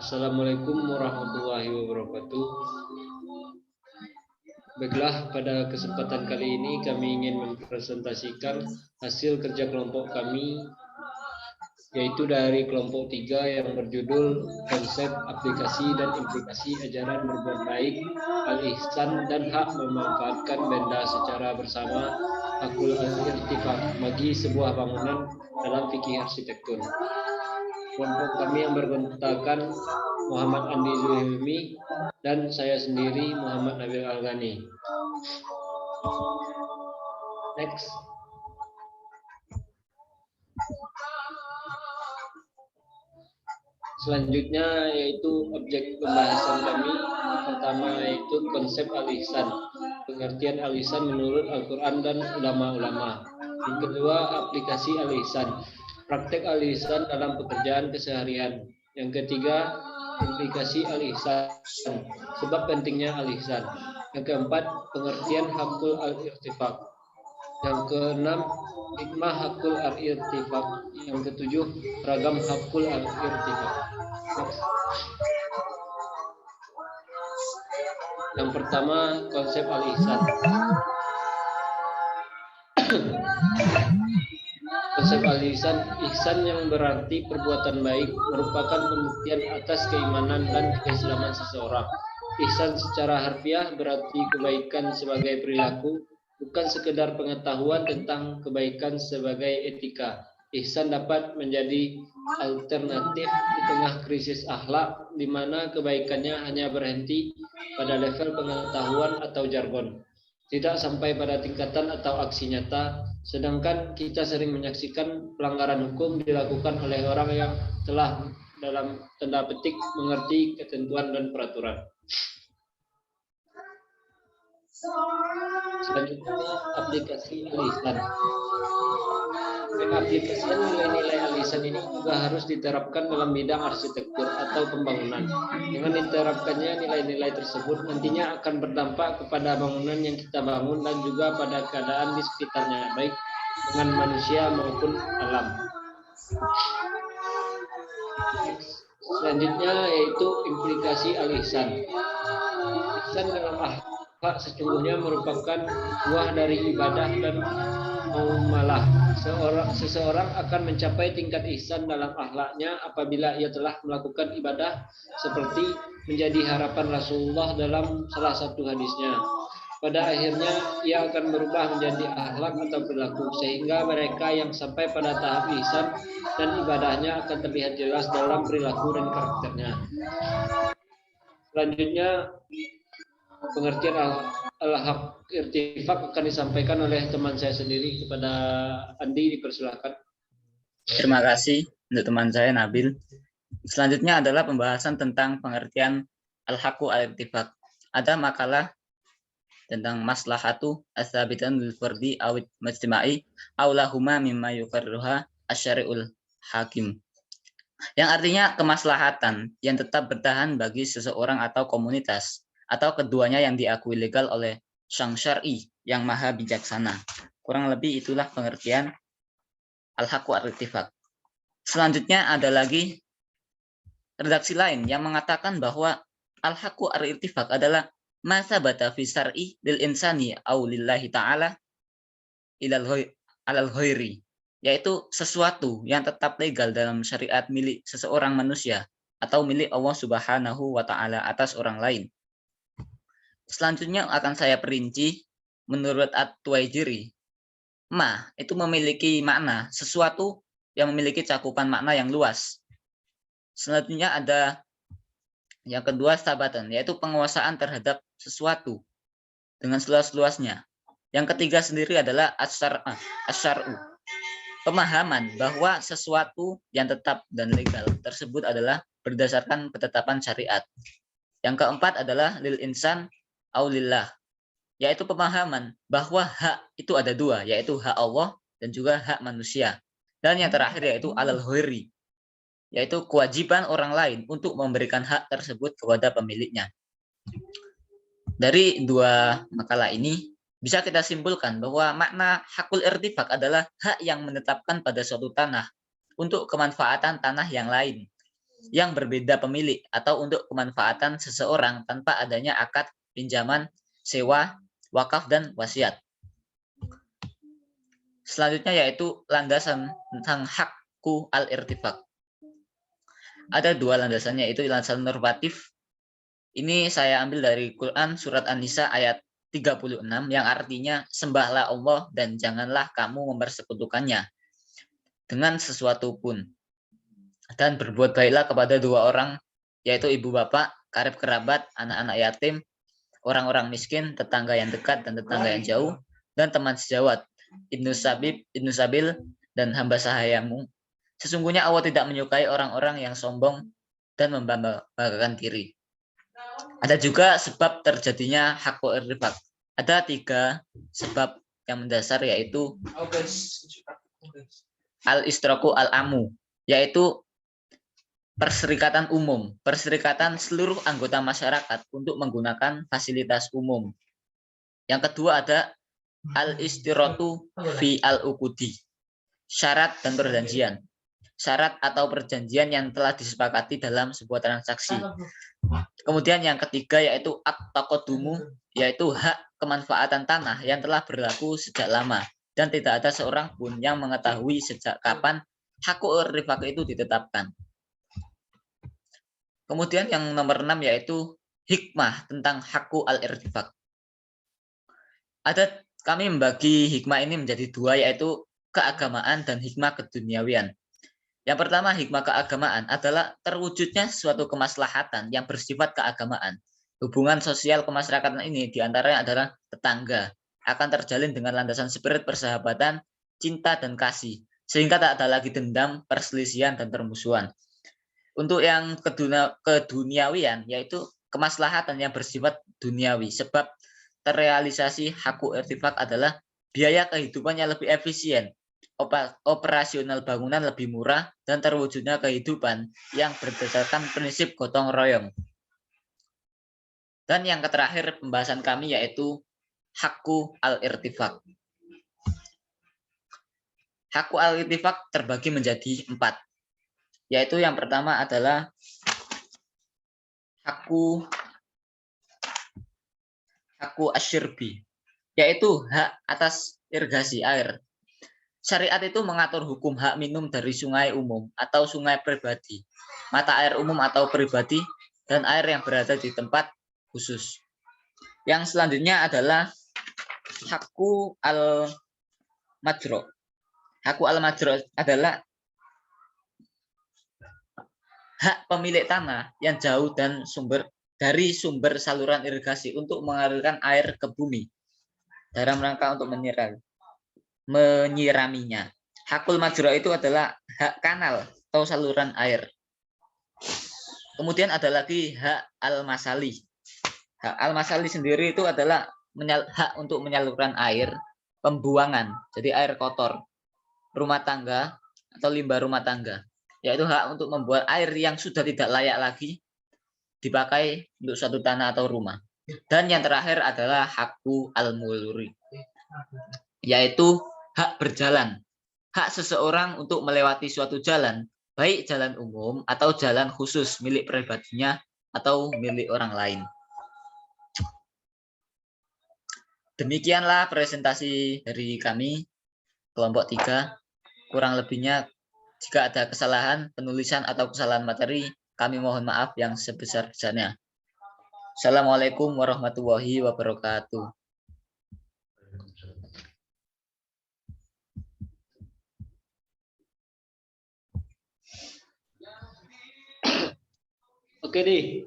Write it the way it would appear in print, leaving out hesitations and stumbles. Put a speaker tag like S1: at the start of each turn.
S1: Assalamualaikum warahmatullahi wabarakatuh. Baiklah, pada kesempatan kali ini kami ingin mempresentasikan hasil kerja kelompok kami, yaitu dari kelompok 3 yang berjudul Konsep Aplikasi dan Implikasi Ajaran Berbuat Baik, Al-Ihsan dan Hak Memanfaatkan Benda Secara Bersama, Hakul Al-Irtifaq bagi sebuah bangunan dalam fikih arsitektur. Kelompok kami yang berbentakan Muhammad Andi Zuhilmi dan saya sendiri Muhammad Nabil Al-Ghani. Next. Selanjutnya yaitu objek pembahasan kami. Pertama yaitu konsep al-ihsan, pengertian al-ihsan menurut Al-Quran dan ulama-ulama. Yang kedua, aplikasi al-ihsan, praktek al-ihsan dalam pekerjaan keseharian. Yang ketiga, implikasi al-ihsan, sebab pentingnya al-ihsan. Yang keempat, pengertian hakul al-irtifaq. Yang keenam, hikmah hakul al-irtifaq. Yang ketujuh, ragam hakul al-irtifaq. Yang pertama, konsep al-ihsan. Konsep al-ihsan, ihsan yang berarti perbuatan baik, merupakan pembuktian atas keimanan dan keislaman seseorang. Ihsan secara harfiah berarti kebaikan sebagai perilaku, bukan sekedar pengetahuan tentang kebaikan sebagai etika. Ihsan dapat menjadi alternatif di tengah krisis akhlak, di mana kebaikannya hanya berhenti pada level pengetahuan atau jargon, tidak sampai pada tingkatan atau aksi nyata. Sedangkan kita sering menyaksikan pelanggaran hukum dilakukan oleh orang yang telah dalam tanda petik mengerti ketentuan dan peraturan. Selanjutnya, aplikasi al-ihsan. Aplikasian nilai-nilai al-ihsan ini juga harus diterapkan dalam bidang arsitektur atau pembangunan. Dengan diterapkannya nilai-nilai tersebut nantinya akan berdampak kepada bangunan yang kita bangun dan juga pada keadaan di sekitarnya, baik dengan manusia maupun alam. Selanjutnya yaitu implikasi al-ihsan. Ihsan dalam akhlak sesungguhnya merupakan buah dari ibadah dan muamalah. Seseorang akan mencapai tingkat ihsan dalam akhlaknya apabila ia telah melakukan ibadah seperti menjadi harapan Rasulullah dalam salah satu hadisnya. Pada akhirnya ia akan berubah menjadi akhlak atau perilaku, sehingga mereka yang sampai pada tahap ihsan dan ibadahnya akan terlihat jelas dalam perilaku dan karakternya. Selanjutnya, pengertian al-haq irtifaq akan disampaikan oleh teman saya sendiri. Kepada Andi, dipersilakan.
S2: Terima kasih untuk teman saya Nabil. Selanjutnya adalah pembahasan tentang pengertian al-haqqu al-irtifaq. Ada makalah tentang maslahatu as-sabitan lil fardi awid majtima'i aulahuma mimma yuqarruha asyari'ul hakim. Yang artinya kemaslahatan yang tetap bertahan bagi seseorang atau komunitas, atau keduanya yang diakui legal oleh sang syar'i yang maha bijaksana. Kurang lebih itulah pengertian al-haqqu al-irtifaq. Selanjutnya ada lagi redaksi lain yang mengatakan bahwa al-haqqu al-irtifaq adalah masa bata fi syar'i lil insani au lillahi ta'ala alal ghairi, yaitu sesuatu yang tetap legal dalam syariat milik seseorang manusia atau milik Allah Subhanahu wa taala atas orang lain. Selanjutnya akan saya perinci menurut At-Tuwaijiri. Ma itu memiliki makna sesuatu yang memiliki cakupan makna yang luas. Selanjutnya ada yang kedua sabatan, yaitu penguasaan terhadap sesuatu dengan seluas-luasnya. Yang ketiga sendiri adalah asyar'u, pemahaman bahwa sesuatu yang tetap dan legal tersebut adalah berdasarkan ketetapan syariat. Yang keempat adalah lil insan au lillah, yaitu pemahaman bahwa hak itu ada dua, yaitu hak Allah dan juga hak manusia. Dan yang terakhir yaitu alal ghairi, yaitu kewajiban orang lain untuk memberikan hak tersebut kepada pemiliknya. Dari dua makalah ini bisa kita simpulkan bahwa makna hakul irtifaq adalah hak yang menetapkan pada suatu tanah untuk kemanfaatan tanah yang lain. yang berbeda pemilik atau untuk kemanfaatan seseorang tanpa adanya akad pinjaman, sewa, wakaf, dan wasiat. Selanjutnya yaitu landasan tentang hakku al-irtifak. Ada dua landasannya, yaitu landasan normatif. Ini saya ambil dari Quran surat An-Nisa ayat 36 yang artinya sembahlah Allah dan janganlah kamu mempersekutukannya dengan sesuatu pun. Dan berbuat baiklah kepada dua orang, yaitu ibu bapak, karib kerabat, anak-anak yatim, orang-orang miskin, tetangga yang dekat dan tetangga yang jauh, dan teman sejawat, ibnu sabil, dan hamba sahayamu. Sesungguhnya Allah tidak menyukai orang-orang yang sombong dan membanggakan diri. Ada juga sebab terjadinya hakku irtifak. Ada 3 sebab yang mendasar, yaitu al-istiraku al-amu, yaitu perserikatan umum, perserikatan seluruh anggota masyarakat untuk menggunakan fasilitas umum. Yang kedua ada al-istiratu fi al-ukudi, syarat dan perjanjian. Syarat atau perjanjian yang telah disepakati dalam sebuah transaksi. Kemudian yang ketiga yaitu at-taqadumu, yaitu hak kemanfaatan tanah yang telah berlaku sejak lama dan tidak ada seorang pun yang mengetahui sejak kapan hakku irtifak itu ditetapkan. Kemudian yang nomor 6 yaitu hikmah tentang hakku al-irtifak. Kami membagi hikmah ini menjadi 2, yaitu keagamaan dan hikmah keduniawian. Yang pertama, hikmah keagamaan adalah terwujudnya suatu kemaslahatan yang bersifat keagamaan. Hubungan sosial kemasyarakatan ini diantaranya adalah tetangga, akan terjalin dengan landasan spirit persahabatan, cinta, dan kasih, sehingga tak ada lagi dendam, perselisihan, dan permusuhan. Untuk yang keduniawian, yaitu kemaslahatan yang bersifat duniawi, sebab terrealisasi hakku irtifak adalah biaya kehidupannya lebih efisien, operasional bangunan lebih murah, dan terwujudnya kehidupan yang berdasarkan prinsip gotong royong. Dan yang terakhir pembahasan kami yaitu hakku al-irtifak. Hakku al-irtifak terbagi menjadi 4, yaitu yang pertama adalah hakku asyirbi, yaitu hak atas irigasi air. Syariat itu mengatur hukum hak minum dari sungai umum atau sungai pribadi, mata air umum atau pribadi, dan air yang berada di tempat khusus. Yang selanjutnya adalah hakku al-majro. Hakku al-majro adalah hak pemilik tanah yang jauh dan dari sumber saluran irigasi untuk mengalirkan air ke bumi dalam rangka untuk menyiraminya. Hakul majro itu adalah hak kanal atau saluran air. Kemudian ada lagi hak al-masali. Hak al-masali sendiri itu adalah hak untuk menyalurkan air, pembuangan, jadi air kotor, rumah tangga atau limbah rumah tangga, yaitu hak untuk membuat air yang sudah tidak layak lagi dipakai untuk suatu tanah atau rumah. Dan yang terakhir adalah hakku al-muluri, yaitu hak berjalan, hak seseorang untuk melewati suatu jalan, baik jalan umum atau jalan khusus milik pribadinya atau milik orang lain. Demikianlah presentasi dari kami, kelompok 3. Kurang lebihnya, jika ada kesalahan penulisan atau kesalahan materi, kami mohon maaf yang sebesar-besarnya. Assalamualaikum warahmatullahi wabarakatuh.
S1: Oke, Di.